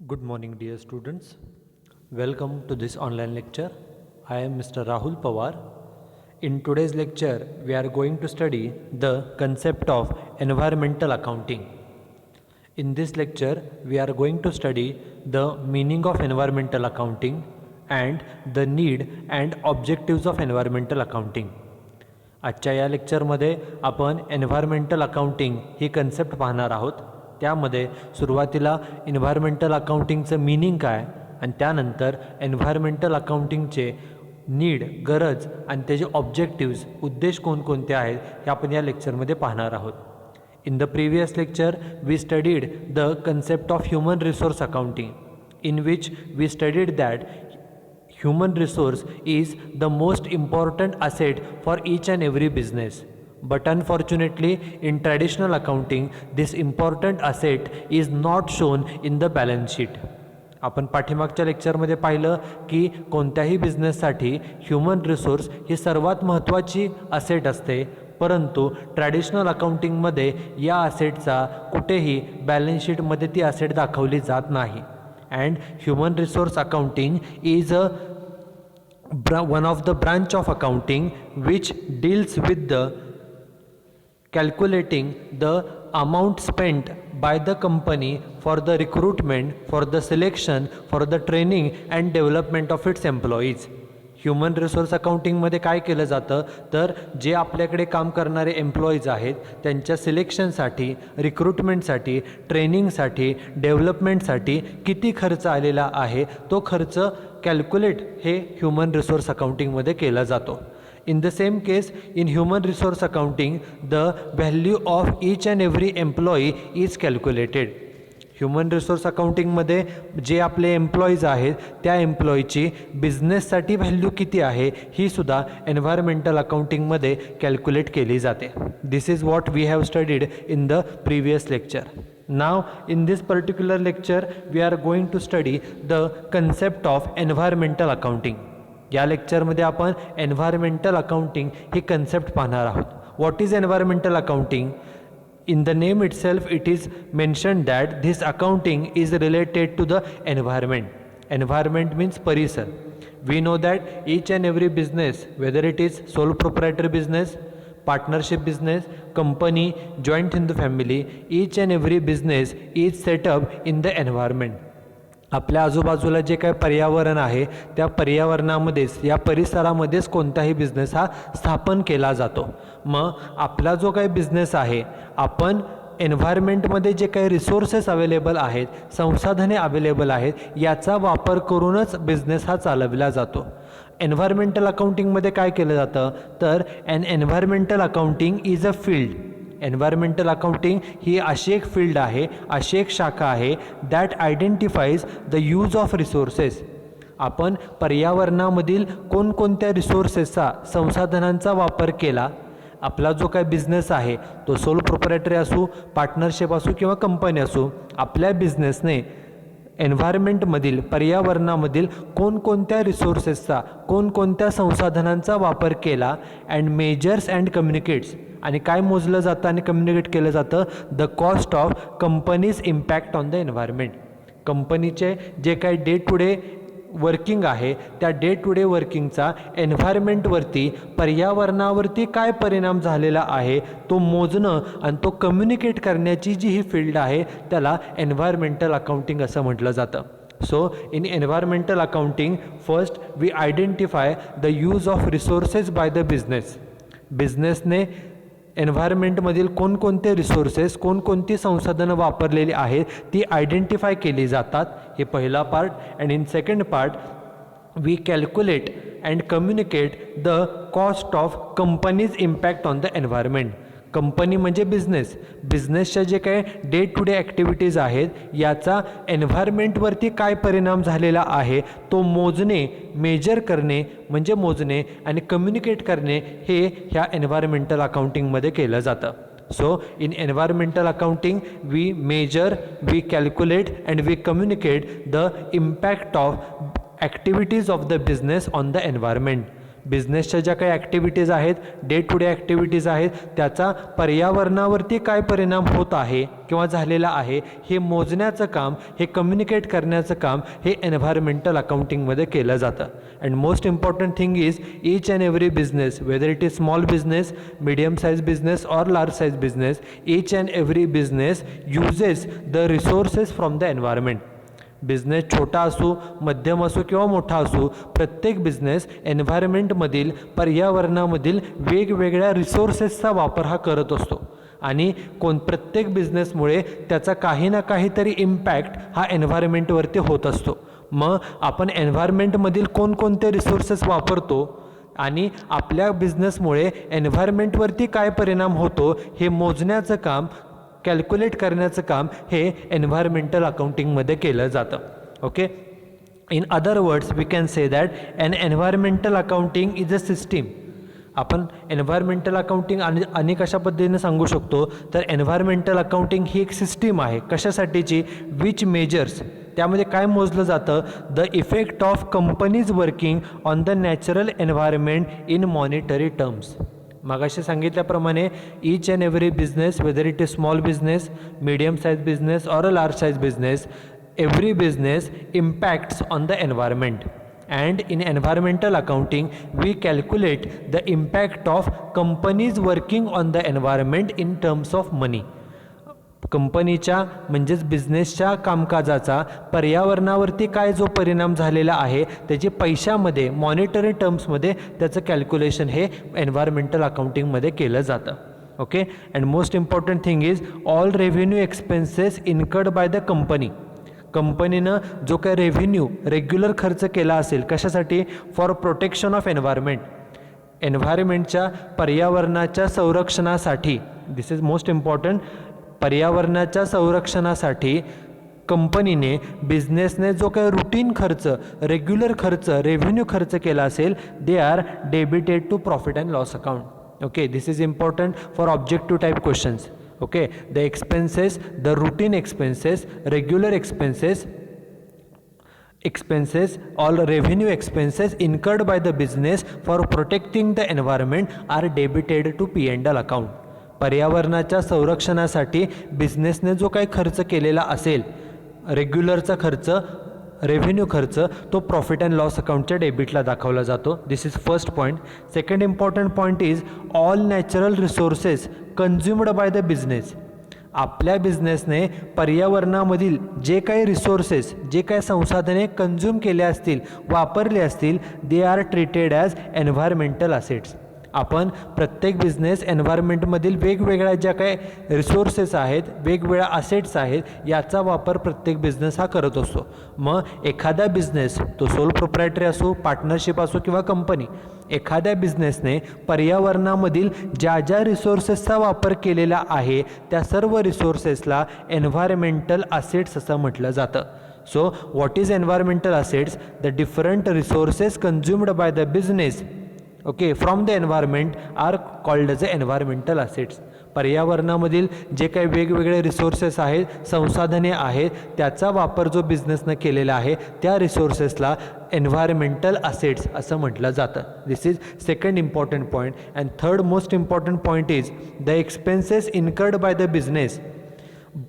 Good morning, dear students. Welcome to this online lecture. I am Mr. Rahul Pawar. In today's lecture, we are going to study the concept of environmental accounting. In this lecture, we are going to study the meaning of environmental accounting and the need and objectives of environmental accounting. आजच्या या लेक्चरमध्ये आपण environmental accounting ही concept पाहणार आहोत. त्यामध्ये सुरुवातीला environmental अकाउंटिंगचं meaning काय आणि त्यानंतर एन्व्हायरमेंटल अकाउंटिंगचे नीड गरज आणि त्याचे ऑब्जेक्टिव्स उद्देश कोणकोणते आहेत हे आपण या लेक्चरमध्ये पाहणार आहोत. In the previous lecture, we studied the concept of human resource accounting, in which we studied that human resource is the most important asset for each and every business. But unfortunately, in traditional accounting, this important asset is not shown in the balance sheet. आपण पाठीमागच्या लेक्चरमध्ये पाहिलं की कोणत्याही बिझनेससाठी human resource ही सर्वात महत्त्वाची asset असते, परंतु ट्रॅडिशनल अकाउंटिंगमध्ये या असेटचा कुठेही बॅलन्स शीटमध्ये ती असेट दाखवली जात नाही. And human resource accounting is one of the branch of accounting which deals with the calculating the amount spent by the company for the recruitment, for the selection, for the training and development of its employees. Human resource अकाउंटिंगमध्ये काय केलं जातं तर जे आपल्याकडे काम करणारे employees आहेत त्यांच्या सिलेक्शनसाठी, रिक्रुटमेंटसाठी, ट्रेनिंगसाठी, डेव्हलपमेंटसाठी किती खर्च आलेला आहे तो खर्च कॅल्क्युलेट हे ह्युमन रिसोर्स अकाउंटिंगमध्ये केला जातो. In the same case, in human resource accounting, the value of each and every employee is calculated. Human resource अकाउंटिंगमध्ये जे आपले एम्प्लॉईज आहेत त्या एम्प्लॉईची बिझनेससाठी व्हॅल्यू किती आहे ही सुद्धा एन्व्हायरमेंटल अकाउंटिंगमध्ये कॅल्क्युलेट केली जाते. This is what we have studied in the previous lecture. Now in this particular lecture we are going to study the concept of environmental accounting. या लेक्चरमध्ये आपण एन्व्हायरमेंटल अकाउंटिंग ही कन्सेप्ट पाहणार आहोत. What is environmental accounting? In the name itself, it is mentioned that this accounting is related to the environment. Environment means parisar. We know that each and every business, whether it is sole proprietor business, partnership business, company, joint in the family, each and every business is set up in the environment. आपल्या आजूबाजूला जे काय पर्यावरण आहे त्या पर्यावरणामध्येच, या परिसरामध्येच कोणताही business हा स्थापन केला जातो. मग आपला जो काही बिझनेस आहे, आपण एन्व्हायरमेंटमध्ये जे काही रिसोर्सेस अवेलेबल आहेत, संसाधने अवेलेबल आहेत, याचा वापर करूनच बिझनेस हा चालवला जातो. एन्व्हायरमेंटल अकाउंटिंगमध्ये काय केलं जातं तर environmental accounting is a field. Environmental accounting ही अशी एक फील्ड आहे, अशी एक शाखा आहे that identifies the use of resources. आपण पर्यावरणामधील कोणकोणत्या रिसोर्सेसचा, संसाधनांचा वापर केला. आपला जो काय बिझनेस आहे तो सोल प्रोप्रायटरी असू, पार्टनरशिप असू किंवा कंपनी असू, आपल्या बिझनेसने एन्व्हायरमेंटमधील, पर्यावरणामधील कोणकोणत्या रिसोर्सेसचा, कोणकोणत्या संसाधनांचा वापर केला. अँड मेजर्स अँड कम्युनिकेट्स, आणि काय मोजलं जातं आणि कम्युनिकेट केलं जातं the cost of companies impact on the environment. कंपनीचे जे काही डे टू डे वर्किंग आहे त्या डे टू डे वर्किंगचा एन्व्हायरमेंटवरती, पर्यावरणावरती काय परिणाम झालेला आहे तो मोजणं आणि तो कम्युनिकेट करण्याची जी ही फील्ड आहे त्याला एन्व्हायरमेंटल अकाउंटिंग असं म्हटलं जातं. So in environmental accounting, first we identify the use of resources by the business. बिझनेसने एन्व्हायरमेंटमधील कोणकोणते रिसोर्सेस, कोणकोणती संसाधनं वापरलेली आहेत ती आयडेंटिफाय केली जातात. हे पहिला part. And in second part we calculate and communicate the cost of companies impact on the environment. Company म्हणजे बिझनेस, बिझनेसच्या जे काही डे टू डे ॲक्टिव्हिटीज आहेत याचा एन्व्हायरमेंटवरती काय परिणाम झालेला आहे तो मोजणे, मेजर करणे म्हणजे मोजणे आणि कम्युनिकेट करणे हे ह्या एन्व्हायरमेंटल अकाउंटिंगमध्ये केलं जातं. So in environmental accounting we measure, we calculate and we communicate the impact of activities of the business on the environment. बिझनेसच्या ज्या काही ॲक्टिव्हिटीज आहेत, डे टू डे ॲक्टिव्हिटीज आहेत, त्याचा पर्यावरणावरती काय परिणाम होत आहे किंवा झालेला आहे हे मोजण्याचं काम, हे कम्युनिकेट करण्याचं काम हे एन्व्हायरमेंटल अकाउंटिंगमध्ये केलं जातं. And most important thing is each and every business, whether it is small business, medium size business और large size business, each and every business uses the resources from the environment. Business छोटा असो, मध्यम असो किंवा मोठा असो, प्रत्येक business एन्व्हायरमेंटमधील, पर्यावरणामधील वेगवेगळ्या रिसोर्सेसचा वापर हा करत असतो आणि प्रत्येक बिझनेसमुळे त्याचा काही ना काहीतरी इम्पॅक्ट हा एन्व्हायरमेंटवरती होत असतो. मग आपण एन्व्हायरमेंटमधील कोणकोणते रिसोर्सेस वापरतो आणि आपल्या बिझनेसमुळे एन्व्हायरमेंटवरती काय परिणाम होतो हे मोजण्याचं काम, कॅल्क्युलेट करण्याचं काम हे एन्व्हायरमेंटल अकाउंटिंगमध्ये केलं जातं. Okay, in other words we can say that an environmental accounting is a system. आपण एन्व्हायरमेंटल अकाउंटिंग आणि कशा पद्धतीने सांगू शकतो तर एन्व्हायरमेंटल अकाउंटिंग ही एक सिस्टीम आहे. कशासाठीची? विच मेजर्स, त्यामध्ये काय मोजलं जातं? The effect of companies working on the natural environment in monetary terms. मागाशी सांगितल्याप्रमाणे each and every business, whether it is small business, medium size business और a large size business, every business impacts on the environment, and in environmental accounting we calculate the impact of companies working on the environment in terms of money. कंपनीच्या म्हणजेच बिझनेसच्या कामकाजाचा पर्यावरणावरती काय जो परिणाम झालेला आहे त्याची पैशामध्ये, मॉनिटरी टर्म्समध्ये त्याचं कॅल्क्युलेशन हे एन्व्हायरमेंटल अकाउंटिंगमध्ये केलं जातं. Okay, and most important thing is all revenue expenses incurred by the company. कंपनीनं जो काही रेव्हेन्यू रेग्युलर खर्च केला असेल कशासाठी? फॉर प्रोटेक्शन ऑफ एन्व्हायरमेंट, एन्व्हायरमेंटच्या पर्यावरणाच्या संरक्षणासाठी. दिस इज मोस्ट इम्पॉर्टंट. पर्यावरणाच्या संरक्षणासाठी कंपनीने, बिझनेसने जो काही रुटीन खर्च, रेग्युलर खर्च, रेव्हेन्यू खर्च केला असेल, they are debited to profit and loss account. Okay, this is important for objective type questions. Okay, the expenses, the routine expenses, regular expenses, all revenue expenses incurred by the business for protecting the environment are debited to P&L account. पर्यावरणाच्या संरक्षणासाठी बिझनेसने जो काही खर्च केलेला असेल, रेग्युलरचा खर्च, revenue खर्च, तो प्रॉफिट अँड लॉस अकाउंटच्या डेबिटला दाखवला जातो. This is first point. Second important point is all natural resources consumed by the business. आपल्या बिझनेसने पर्यावरणामधील जे काही रिसोर्सेस, जे काही संसाधने कन्झ्युम केले असतील, वापरले असतील, they are treated as environmental assets. आपण प्रत्येक बिझनेस एन्व्हायरमेंटमधील वेगवेगळ्या ज्या काही रिसोर्सेस आहेत, वेगवेगळ्या असेट्स आहेत, याचा वापर प्रत्येक बिझनेस हा करत असतो. मग एखादा बिझनेस, तो सोल प्रोप्रायटरी असो, पार्टनरशिप असो किंवा कंपनी, एखाद्या बिझनेसने पर्यावरणामधील ज्या ज्या रिसोर्सेसचा वापर केलेला आहे त्या सर्व रिसोर्सेसला एन्व्हायरमेंटल असेट्स असं म्हटलं जातं. So what is environmental assets? The different resources consumed by the business okay from the environment are called as environmental assets. पर्यावरणामधील जे काही वेगवेगळे रिसोर्सेस आहेत, संसाधने आहेत, त्याचा वापर जो बिझनेसनं केलेला आहे त्या रिसोर्सेसला एन्व्हायरमेंटल असेट्स असं म्हटलं जातं. This is second important point. And third most important point is the expenses incurred by the business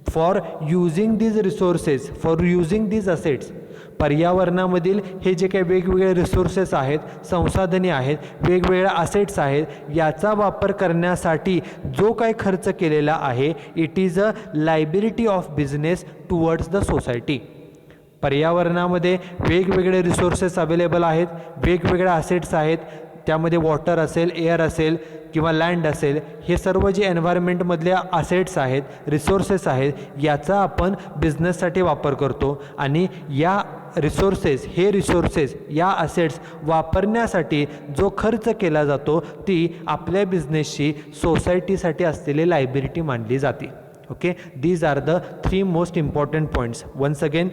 for using these resources, for using these assets. पर्यावरणामधील हे जे काही वेगवेगळे रिसोर्सेस आहेत, संसाधने आहेत, वेगवेगळ्या असेट्स आहेत, याचा वापर करण्यासाठी जो काही खर्च केलेला आहे, it is a liability of business towards the society. पर्यावरणामध्ये वेगवेगळे रिसोर्सेस अवेलेबल आहेत, वेगवेगळ्या असेट्स आहेत, त्यामध्ये वॉटर असेल, एअर असेल किंवा लँड असेल, हे सर्व जे एन्व्हायरमेंटमधल्या असेट्स आहेत, रिसोर्सेस आहेत, याचा आपण बिझनेससाठी वापर करतो. आणि या रिसोर्सेस, हे रिसोर्सेस, या असेट्स वापरण्यासाठी जो खर्च केला जातो ती आपल्या बिझनेसची सोसायटीसाठी असलेली लायबिलिटी मानली जाते. Okay, these are the three most important points. Once again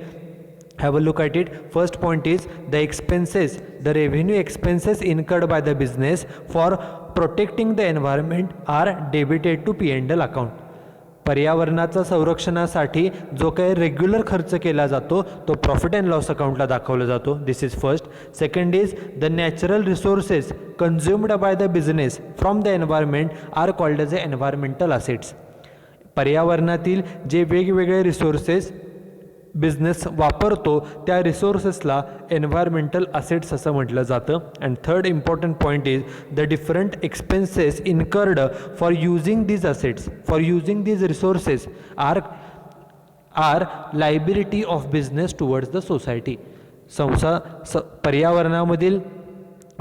have a look at it. First point is the expenses, the revenue expenses incurred by the business for protecting the environment are debited to P&L account. पर्यावरणाचा संरक्षणासाठी जो काही regular खर्च केला जातो तो profit and loss अकाउंटला दाखवला जातो. This is first. Second is the natural resources consumed by the business from the environment are called as a environmental assets. पर्यावरणातील जे वेगवेगळे रिसोर्सेस बिझनेस वापरतो त्या रिसोर्सेसला एन्व्हायरमेंटल असेट्स असं म्हटलं जातं. And third important point is the different expenses incurred for using these assets for using these resources are liability of business towards the society. पर्यावरणामधील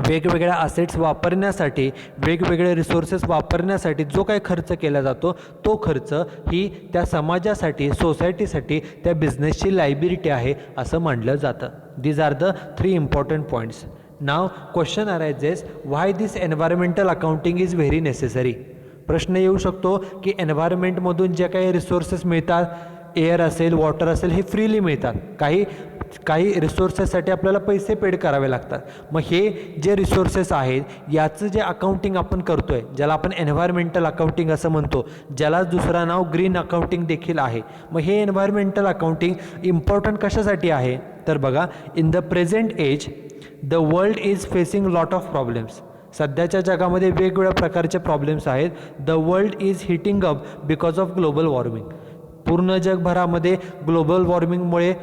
वेगवेगळ्या असेट्स वापरण्यासाठी वेगवेगळे रिसोर्सेस वापरण्यासाठी जो काही खर्च केला जातो तो खर्च ही त्या समाजासाठी सोसायटीसाठी त्या बिझनेसची लायबिलिटी आहे असं मानलं जातं. These are the 3 important points. Now question arises why this environmental accounting is very necessary. प्रश्न येऊ शकतो की एन्व्हायरमेंटमधून जे काही रिसोर्सेस मिळतात, एअर असेल, वॉटर असेल, हे फ्रीली मिळतात. काही रिसोर्सेससाठी आपल्याला पैसे पेड करावे लागतात. मग हे जे रिसोर्सेस आहेत याचं जे अकाउंटिंग आपण करतोय, ज्याला आपण एन्व्हायरमेंटल अकाउंटिंग असं म्हणतो, ज्याला दुसरा नाव ग्रीन अकाउंटिंग देखील आहे. मग हे एन्व्हायरमेंटल अकाउंटिंग इम्पॉर्टंट कशासाठी आहे तर बघा, in the present age the world is facing lot of problems. सध्याच्या जगामध्ये वेगवेगळ्या प्रकारचे प्रॉब्लेम्स आहेत. The world is hitting up because of global warming. पूर्ण जगभरामध्ये ग्लोबल वॉर्मिंगमुळे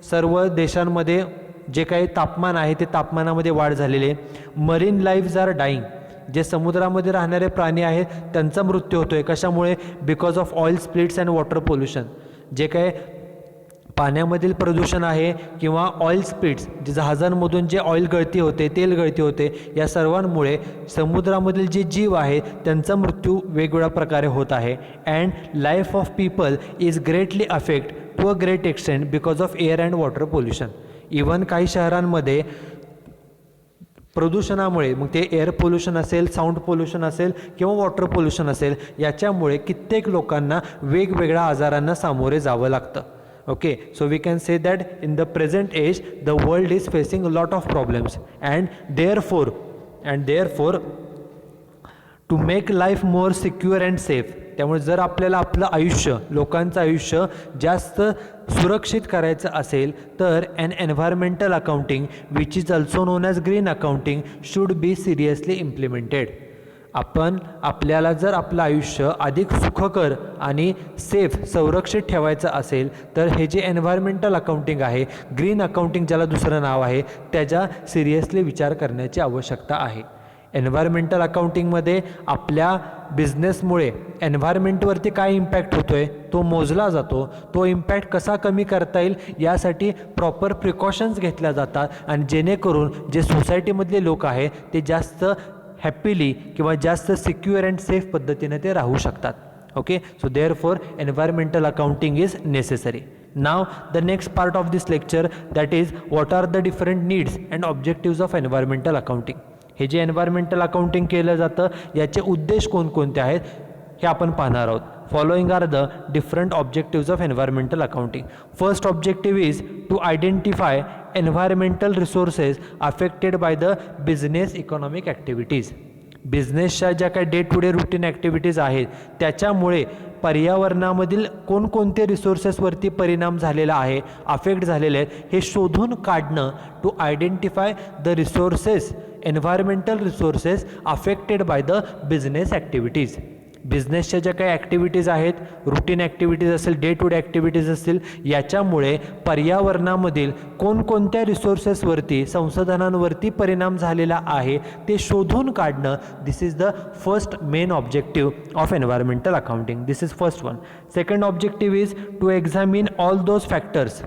सर्व देशांमध्ये जे काही तापमान आहे ते तापमानामध्ये वाढ झालेली आहे. Marine lives are dying. जे समुद्रामध्ये राहणारे प्राणी आहेत त्यांचा मृत्यू होतो आहे. कशामुळे? Because of oil splits and water pollution. जे काय पाण्यामधील प्रदूषण आहे किंवा ऑइल स्प्लिट्स, जे जहाजांमधून जे ऑइल गळती होते, तेल गळती होते, या सर्वांमुळे समुद्रामधील जे जीव आहेत त्यांचा मृत्यू वेगवेगळ्या प्रकारे होत आहे. And life of people is greatly affect to a great extent because of air and water pollution. Even काही शहरांमध्ये प्रदूषणामुळे, मग ते एअर पोल्युशन असेल, साऊंड पोल्युशन असेल किंवा वॉटर पोल्युशन असेल, याच्यामुळे कित्येक लोकांना वेगवेगळ्या आजारांना सामोरे जावं लागतं. Okay, so we can say that in the present age the world is facing a lot of problems and therefore to make life more secure and safe. त्यामुळे जर आपल्याला आपलं आयुष्य, लोकांचं आयुष्य जास्त सुरक्षित करायचं असेल तर an environmental accounting which is also known as green accounting should be seriously implemented. आपल्याला जर आपलं आयुष्य अधिक सुखकर आणि सेफ, संरक्षित ठेवायचं असेल तर हे जे एन्व्हायरमेंटल अकाउंटिंग आहे, ग्रीन अकाउंटिंग ज्याला दुसरं नाव आहे, त्याचा सिरियसली विचार करण्याची आवश्यकता आहे. एन्व्हायरमेंटल अकाउंटिंगमध्ये आपल्या बिझनेसमुळे एन्व्हायरमेंटवरती काय इम्पॅक्ट होतो आहे तो मोजला जातो. तो इम्पॅक्ट कसा कमी करता येईल यासाठी प्रॉपर प्रिकॉशन्स घेतल्या जातात आणि जेणेकरून जे सोसायटीमधले लोक आहेत ते जास्त हॅपीली किंवा जास्त सिक्युअर अँड सेफ पद्धतीने ते राहू शकतात. Okay, so therefore environmental accounting is necessary. Now the next part of this lecture, that is what are the different needs and objectives of environmental accounting. हे जे एन्व्हायरमेंटल अकाउंटिंग केलं जातं याचे उद्देश कोणकोणते आहेत हे आपण पाहणार आहोत. Following are the different objectives of environmental accounting. First objective is to identify environmental resources affected by the business economic activities. बिझनेसच्या ज्या काही day to day routine activities आहेत त्याच्यामुळे पर्यावरणामधील कोणकोणते रिसोर्सेसवरती परिणाम झालेला आहे, अफेक्ट झालेले आहेत, हे शोधून काढणं. To identify the resources, environmental resources affected by the business activities. बिझनेसच्या ज्या काही ॲक्टिव्हिटीज आहेत, रुटीन ॲक्टिव्हिटीज असेल, डे टू डे ॲक्टिव्हिटीज असतील, याच्यामुळे पर्यावरणामधील कोणकोणत्या रिसोर्सेसवरती, संसाधनांवरती परिणाम झालेला आहे ते शोधून काढणं. This is the first main objective of environmental accounting. This is first one. Second objective is to examine all those factors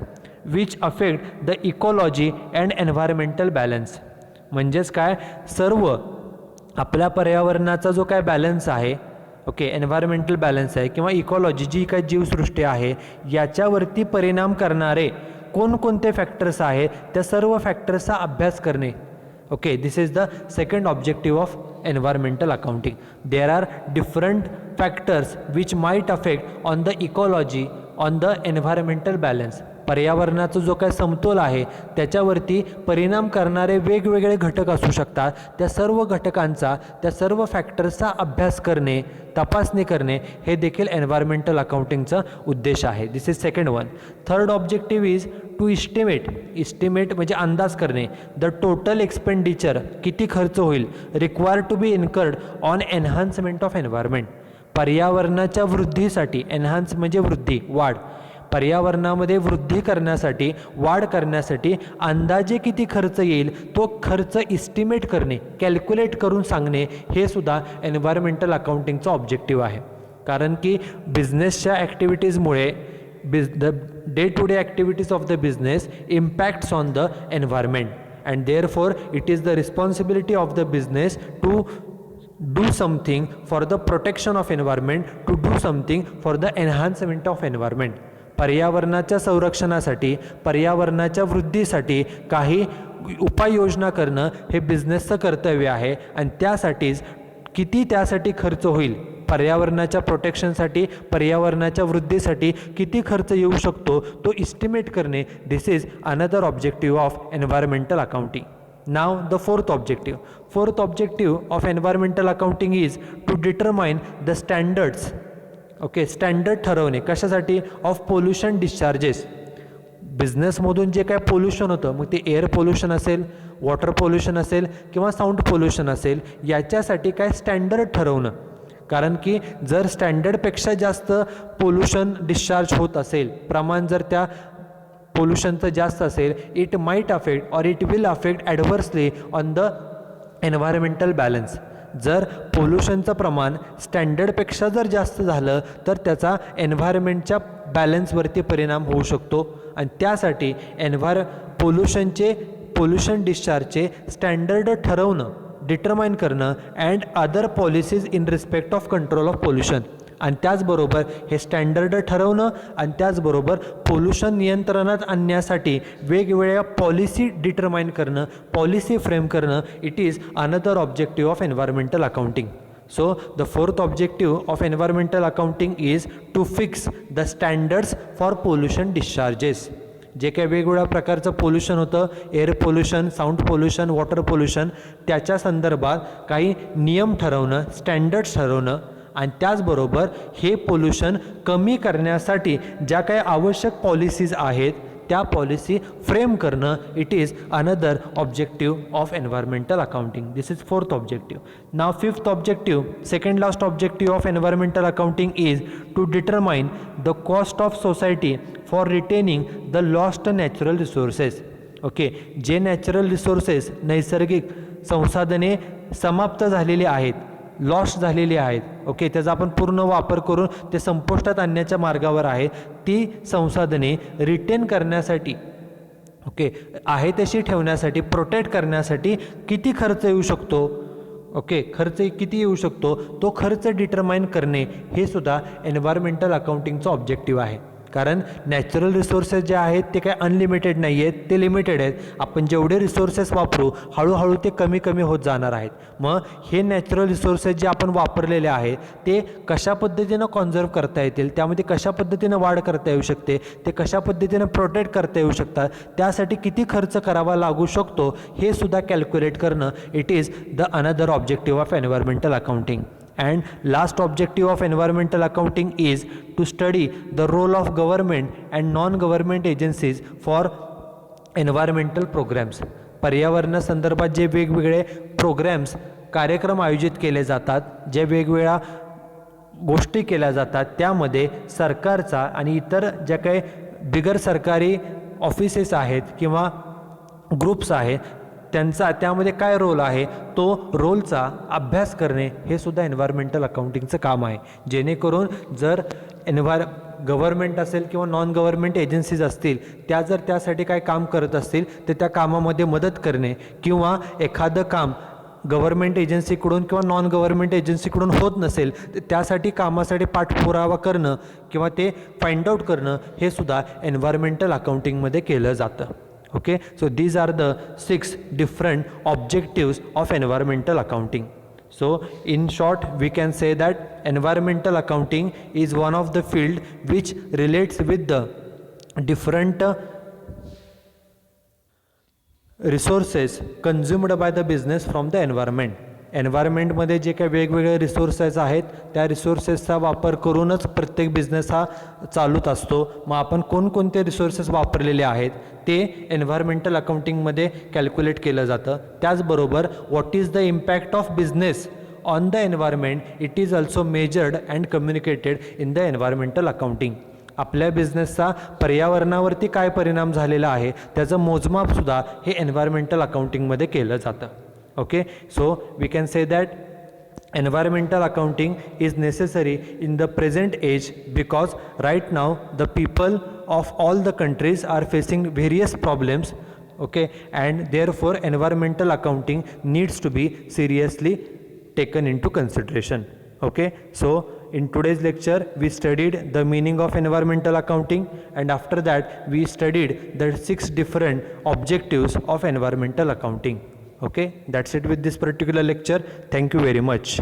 which affect the ecology and environmental balance. म्हणजेच काय, सर्व आपल्या पर्यावरणाचा जो काय बॅलन्स आहे, ओके, एन्व्हायरमेंटल बॅलन्स आहे किंवा इकॉलॉजी, जी काही जीवसृष्टी आहे, याच्यावरती परिणाम करणारे कोणकोणते फॅक्टर्स आहेत त्या सर्व फॅक्टर्सचा अभ्यास करणे. Okay, this is the second objective of environmental accounting. There are different factors which might affect on the ecology, on the environmental balance. पर्यावरणाचा जो काय समतोल आहे त्याच्यावरती परिणाम करणारे वेगवेगळे घटक असू शकतात. त्या सर्व घटकांचा, त्या सर्व फॅक्टर्सचा अभ्यास करणे, तपासणी करणे हे देखील एन्व्हायरमेंटल अकाउंटिंगचा उद्देश आहे. This is second one. Third objective is to estimate म्हणजे अंदाज करणे. द टोटल एक्सपेंडिचर किती खर्च होईल required to be incurred on enhancement of environment. पर्यावरणाच्या वृद्धीसाठी, एन्हान्स म्हणजे वृद्धी, वाढ, पर्यावरणामध्ये वृद्धी करण्यासाठी, वाढ करण्यासाठी अंदाजे किती खर्च येईल तो खर्च इस्टिमेट करणे, कॅल्क्युलेट करून सांगणे हे सुद्धा एन्व्हायरमेंटल अकाउंटिंगचा ऑब्जेक्टिव्ह आहे. कारण की बिझनेसच्या ॲक्टिव्हिटीजमुळे the day to day activities of the business impacts on the environment and therefore it is the responsibility of the business to do something for the protection of environment, to do something for the enhancement of environment. पर्यावरणाच्या संरक्षणासाठी, पर्यावरणाच्या वृद्धीसाठी काही उपाययोजना करणं हे बिझनेसचं कर्तव्य आहे आणि त्यासाठीच किती त्यासाठी खर्च होईल, पर्यावरणाच्या प्रोटेक्शनसाठी, पर्यावरणाच्या वृद्धीसाठी किती खर्च येऊ शकतो तो इस्टिमेट करणे. This is another objective of environmental accounting. Now the fourth objective. Fourth objective of environmental accounting is to determine the standards. Okay, standard ठरवणे कशासाठी? Of pollution discharges. बिझनेसमधून जे काय पोल्युशन होतं, मग ते एअर पोल्युशन असेल, वॉटर पोल्युशन असेल किंवा साऊंड पोल्युशन असेल, याच्यासाठी काय स्टँडर्ड ठरवणं. कारण की जर स्टँडर्डपेक्षा जास्त पोल्युशन डिस्चार्ज होत असेल, प्रमाण जर त्या पोल्युशनचं जास्त असेल, it might affect or it will affect adversely on the environmental balance. जर पोल्युशनचं प्रमाण स्टँडर्डपेक्षा जर जास्त झालं तर त्याचा एन्व्हायरमेंटच्या बॅलन्सवरती परिणाम होऊ शकतो आणि त्यासाठी पोल्युशन डिस्चार्जचे स्टँडर्ड ठरवणं, डिटरमाइन करणं and other policies in respect of control of pollution. आणि त्याचबरोबर हे स्टँडर्ड ठरवणं आणि त्याचबरोबर पोल्युशन नियंत्रणात आणण्यासाठी वेगवेगळ्या पॉलिसी डिटरमाइन करणं, पॉलिसी फ्रेम करणं, it is another objective of environmental accounting. So the fourth objective of environmental accounting is to fix the standards for pollution discharges. जे काही वेगवेगळ्या प्रकारचं पोल्युशन होतं, air pollution, sound pollution, water pollution, त्याच्या संदर्भात काही नियम ठरवणं, स्टँडर्ड्स ठरवणं आणि त्याचबरोबर हे पोल्युशन कमी करण्यासाठी ज्या काही आवश्यक पॉलिसीज आहेत त्या पॉलिसी फ्रेम करणं, it is another objective of environmental accounting. This is fourth objective. Now fifth objective, second last objective of environmental accounting is to determine the cost of society for retaining the lost natural resources. Okay, जे natural resources, नैसर्गिक संसाधने समाप्त झालेली आहेत, lost झालेली आहेत, okay, त्याचा आपण पूर्ण वापर करून ते संपुष्टात आणण्याच्या मार्गावर आहे, ती संसाधने रिटेन करण्यासाठी, ओके, आहे तशी ठेवण्यासाठी, प्रोटेक्ट करण्यासाठी किती खर्च येऊ शकतो, ओके, खर्च किती येऊ शकतो तो खर्च डिटरमाइन करणे हे सुद्धा एन्व्हायरमेंटल अकाउंटिंगचं ऑब्जेक्टिव्ह आहे. कारण नॅचरल रिसोर्सेस जे आहेत ते काय अनलिमिटेड नाही आहेत, ते लिमिटेड आहेत. आपण जेवढे रिसोर्सेस वापरू हळूहळू ते कमी कमी होत जाणार आहेत. मग हे नॅचरल रिसोर्सेस जे आपण वापरलेले आहेत ते कशा पद्धतीनं कॉन्झर्व करता येतील, त्यामध्ये कशा पद्धतीनं वाढ करता येऊ शकते, ते कशा पद्धतीनं प्रोटेक्ट करता येऊ शकतात, त्यासाठी किती खर्च करावा लागू शकतो हे सुद्धा कॅल्क्युलेट करणं, it is the another objective of environmental accounting. And last objective of environmental accounting is to study the role of government and non-government agencies for environmental programs. पर्यावरण संदर्भात जे वेगवेगळे प्रोग्रॅम्स, कार्यक्रम आयोजित केले जातात, जे वेगवेगळ्या गोष्टी केल्या जातात, त्यामध्ये सरकारचा आणि इतर ज्या काही बिगर सरकारी ऑफिसेस आहेत किंवा ग्रुप्स आहेत त्यांचा त्यामध्ये काय रोल आहे, तो रोलचा अभ्यास करणे हे सुद्धा एन्व्हायरमेंटल अकाउंटिंगचं काम आहे. जेणेकरून जर गव्हर्नमेंट असेल किंवा नॉन गव्हर्नमेंट एजन्सीज असतील, त्या जर त्यासाठी काय काम करत असतील तर त्या कामामध्ये मदत करणे किंवा एखादं काम गव्हर्नमेंट एजन्सीकडून किंवा नॉन गव्हर्नमेंट एजन्सीकडून होत नसेल तर त्यासाठी कामासाठी पाठपुरावा करणं किंवा ते फाइंड आउट करणं हे सुद्धा एन्व्हायरमेंटल अकाउंटिंगमध्ये केलं जातं. Okay, so these are the 6 different objectives of environmental accounting. So in short we can say that environmental accounting is one of the field which relates with the different resources consumed by the business from the environment. एन्व्हायरमेंटमध्ये जे काही वेगवेगळे resources आहेत त्या रिसोर्सेसचा वापर करूनच प्रत्येक business हा चालूच असतो. मग आपण कोणकोणते रिसोर्सेस वापरलेले आहेत ते एन्व्हायरमेंटल अकाउंटिंगमध्ये कॅल्क्युलेट केलं जातं. त्याचबरोबर what is the impact of business on the environment, it is also measured and communicated in the environmental accounting. आपल्या बिझनेसचा पर्यावरणावरती काय परिणाम झालेला आहे त्याचं मोजमापसुद्धा हे एन्व्हायरमेंटल अकाउंटिंगमध्ये केलं जातं. Okay, so we can say that environmental accounting is necessary in the present age because right now the people of all the countries are facing various problems, okay, and therefore environmental accounting needs to be seriously taken into consideration. Okay, so in today's lecture we studied the meaning of environmental accounting, and after that we studied the 6 different objectives of environmental accounting. Okay, that's it with this particular lecture. Thank you very much.